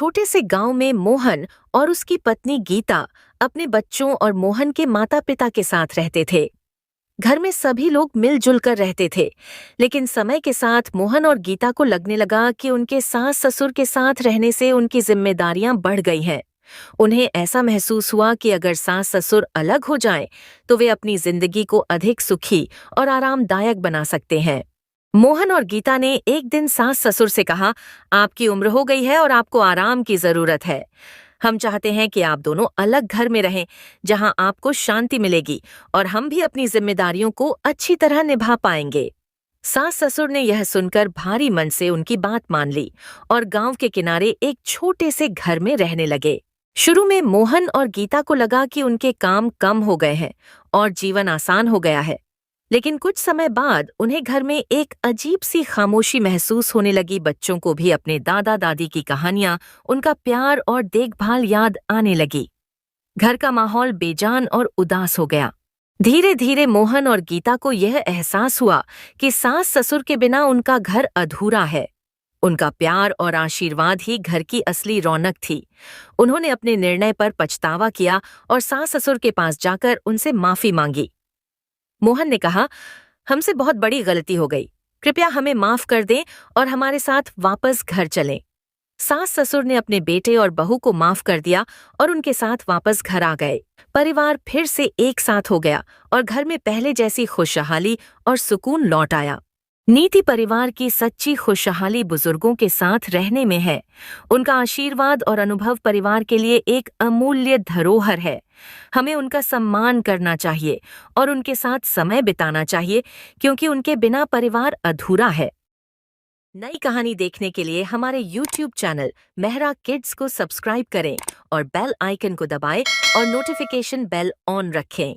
छोटे से गांव में मोहन और उसकी पत्नी गीता अपने बच्चों और मोहन के माता-पिता के साथ रहते थे। घर में सभी लोग मिलजुल कर रहते थे, लेकिन समय के साथ मोहन और गीता को लगने लगा कि उनके सास-ससुर के साथ रहने से उनकी जिम्मेदारियां बढ़ गई हैं। उन्हें ऐसा महसूस हुआ कि अगर सास-ससुर अलग हो जाएं, तो वे अपनी जिंदगी को अधिक सुखी और आरामदायक बना सकते हैं। मोहन और गीता ने एक दिन सास-ससुर से कहा, आपकी उम्र हो गई है और आपको आराम की जरूरत है। हम चाहते हैं कि आप दोनों अलग घर में रहें, जहां आपको शांति मिलेगी और हम भी अपनी जिम्मेदारियों को अच्छी तरह निभा पाएंगे। सास-ससुर ने यह सुनकर भारी मन से उनकी बात मान ली और गांव के किनारे एक छोटे से घर में रहने लगे। शुरू में मोहन और गीता को लगा कि उनके काम कम हो गए हैं और जीवन आसान हो गया है, लेकिन कुछ समय बाद उन्हें घर में एक अजीब सी खामोशी महसूस होने लगी। बच्चों को भी अपने दादा दादी की कहानियां, उनका प्यार और देखभाल याद आने लगी। घर का माहौल बेजान और उदास हो गया। धीरे धीरे मोहन और गीता को यह एहसास हुआ कि सास ससुर के बिना उनका घर अधूरा है। उनका प्यार और आशीर्वाद ही घर की असली रौनक थी। उन्होंने अपने निर्णय पर पछतावा किया और सास ससुर के पास जाकर उनसे माफी मांगी। मोहन ने कहा, हमसे बहुत बड़ी गलती हो गई, कृपया हमें माफ कर दें और हमारे साथ वापस घर चलें। सास ससुर ने अपने बेटे और बहू को माफ कर दिया और उनके साथ वापस घर आ गए। परिवार फिर से एक साथ हो गया और घर में पहले जैसी खुशहाली और सुकून लौट आया। नीति परिवार की सच्ची खुशहाली बुजुर्गों के साथ रहने में है। उनका आशीर्वाद और अनुभव परिवार के लिए एक अमूल्य धरोहर है। हमें उनका सम्मान करना चाहिए और उनके साथ समय बिताना चाहिए, क्योंकि उनके बिना परिवार अधूरा है। नई कहानी देखने के लिए हमारे YouTube चैनल मेहरा किड्स को सब्सक्राइब करें और बेल आइकन को दबाएं और नोटिफिकेशन बेल ऑन रखें।